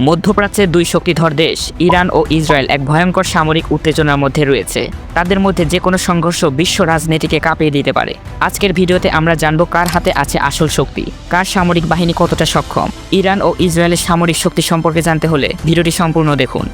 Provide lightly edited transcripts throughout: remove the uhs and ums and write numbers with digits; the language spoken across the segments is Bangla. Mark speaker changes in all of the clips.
Speaker 1: মধ্যপ্রাচ্যের দুই শক্তিধর দেশ ইরান ও ইসরায়েল এক ভয়ঙ্কর সামরিক উত্তেজনার মধ্যে রয়েছে। তাদের মধ্যে যে কোনো সংঘর্ষ বিশ্ব রাজনীতিকে কাঁপিয়ে দিতে পারে। আজকের ভিডিওতে আমরা জানব কার হাতে আছে আসল শক্তি, কার সামরিক বাহিনী কতটা সক্ষম। ইরান ও ইসরায়েলের সামরিক শক্তি সম্পর্কে জানতে হলে ভিডিওটি সম্পূর্ণ দেখুন।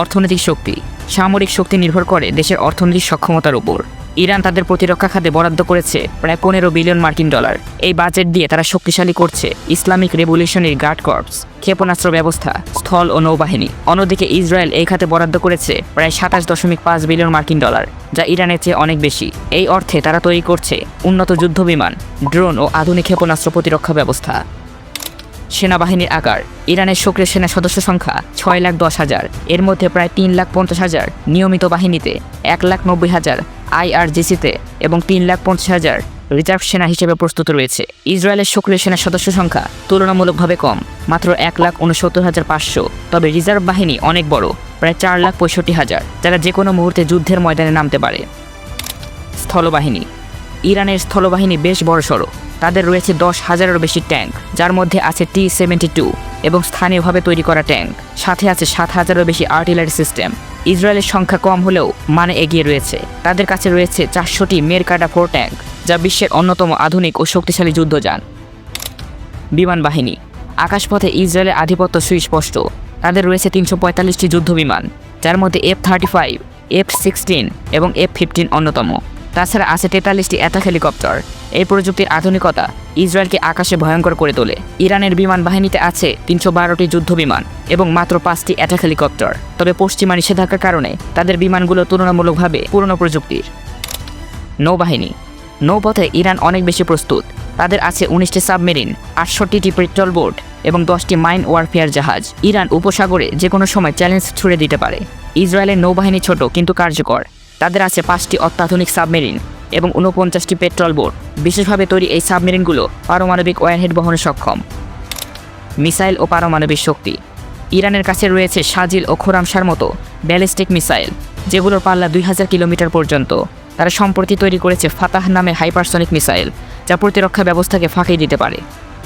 Speaker 1: অর্থনৈতিক শক্তি। সামরিক শক্তি নির্ভর করে দেশের অর্থনৈতিক সক্ষমতার উপর। ইরান তাদের প্রতিরক্ষা খাতে বরাদ্দ করেছে প্রায় 15 বিলিয়ন মার্কিন ডলার। এই বাজেট দিয়ে তারা শক্তিশালী করছে ইসলামিক রেভলিউশনারি গার্ড কর্পস, ক্ষেপণাস্ত্র ব্যবস্থা, স্থল ও নৌবাহিনী। অন্যদিকে ইসরায়েল এই খাতে বরাদ্দ করেছে প্রায় 27.5 বিলিয়ন মার্কিন ডলার, যা ইরানের চেয়ে অনেক বেশি। এই অর্থে তারা তৈরি করছে উন্নত যুদ্ধবিমান, ড্রোন ও আধুনিক ক্ষেপণাস্ত্র প্রতিরক্ষা ব্যবস্থা। সেনাবাহিনীর আকার। ইরানের সক্রিয় সেনা সদস্য সংখ্যা 6,10,000। এর মধ্যে প্রায় 3,50,000 নিয়মিত বাহিনীতে, 1,90,000 IRGC-তে এবং 3,50,000 রিজার্ভ সেনা হিসেবে প্রস্তুত রয়েছে। ইসরায়েলের সক্রিয় সেনা সদস্য সংখ্যা তুলনামূলকভাবে কম, মাত্র 1,69,500। তবে রিজার্ভ বাহিনী অনেক বড়, প্রায় 4,65,000, যারা যে কোনো মুহূর্তে যুদ্ধের ময়দানে নামতে পারে। স্থলবাহিনী। ইরানের স্থলবাহিনী বেশ বড়সড়। তাদের রয়েছে 10,000-এরও বেশি ট্যাঙ্ক, যার মধ্যে আছে T-72 এবং স্থানীয়ভাবে তৈরি করা ট্যাঙ্ক। সাথে আছে 7,000-এরও বেশি আর্টিলারি সিস্টেম। ইসরায়েলের সংখ্যা কম হলেও মানে এগিয়ে রয়েছে। তাদের কাছে রয়েছে 400টি মেরকাডা 4 ট্যাঙ্ক, যা বিশ্বের অন্যতম আধুনিক ও শক্তিশালী যুদ্ধযান। বিমান বাহিনী। আকাশপথে ইসরায়েলের আধিপত্য সুস্পষ্ট। তাদের রয়েছে 345টি যুদ্ধবিমান, যার মধ্যে F-35, F-16 এবং F-15 অন্যতম। তাছাড়া আছে 43টি অ্যাটাক হেলিকপ্টার। এই প্রযুক্তির আধুনিকতা ইসরায়েলকে আকাশে ভয়ঙ্কর করে তোলে। ইরানের বিমান বাহিনীতে আছে 312টি যুদ্ধবিমান এবং মাত্র 5টি অ্যাটাক হেলিকপ্টার। তবে পশ্চিমা নিষেধাজ্ঞার কারণে তাদের বিমানগুলো তুলনামূলকভাবে পুরনো প্রযুক্তির। নৌবাহিনী। নৌপথে ইরান অনেক বেশি প্রস্তুত। তাদের আছে 19টি সাবমেরিন, 68টি পেট্রল বোট এবং 10টি মাইন ওয়ারফেয়ার জাহাজ। ইরান উপসাগরে যে কোনো সময় চ্যালেঞ্জ ছুড়ে দিতে পারে। ইসরায়েলের নৌবাহিনী ছোট কিন্তু কার্যকর। তাদের আছে 5টি অত্যাধুনিক সাবমেরিন এবং 49টি পেট্রল বোট। বিশেষভাবে তৈরি এই সাবমেরিনগুলো পারমাণবিক ওয়ারহেড বহনে সক্ষম। মিসাইল ও পারমাণবিক শক্তি। ইরানের কাছে রয়েছে শাজিল ও খোরামশার মতো ব্যালিস্টিক মিসাইল, যেগুলোর পাল্লা 2000 কিলোমিটার পর্যন্ত। তারা সম্প্রতি তৈরি করেছে ফাতাহ নামের হাইপারসনিক মিসাইল, যা প্রতিরক্ষা ব্যবস্থাকে ফাঁকি দিতে পারে।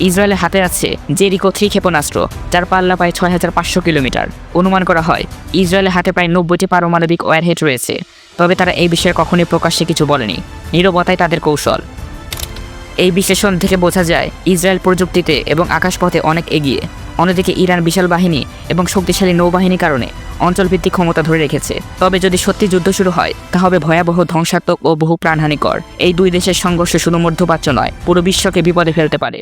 Speaker 1: ইসরায়েলের হাতে আছে জেরিকো 3 ক্ষেপণাস্ত্র, যার পাল্লা প্রায় 6,500 কিলোমিটার। অনুমান করা হয় ইসরায়েলের হাতে প্রায় 90টি পারমাণবিক ওয়ারহেড রয়েছে। তবে তারা এই বিষয়ে কখনোই প্রকাশ্যে কিছু বলেনি। নীরবতাই তাদের কৌশল। এই বিশ্লেষণ থেকে বোঝা যায় ইসরায়েল প্রযুক্তিতে এবং আকাশপথে অনেক এগিয়ে। অন্যদিকে ইরান বিশাল বাহিনী এবং শক্তিশালী নৌবাহিনীর কারণে অঞ্চলভিত্তিক ক্ষমতা ধরে রেখেছে। তবে যদি সত্যি যুদ্ধ শুরু হয়, তা হবে ভয়াবহ, ধ্বংসাত্মক ও বহু প্রাণহানিকর। এই দুই দেশের সংঘর্ষ শুধু মধ্যপ্রাচ্য নয়, পুরো বিশ্বকে বিপদে ফেলতে পারে।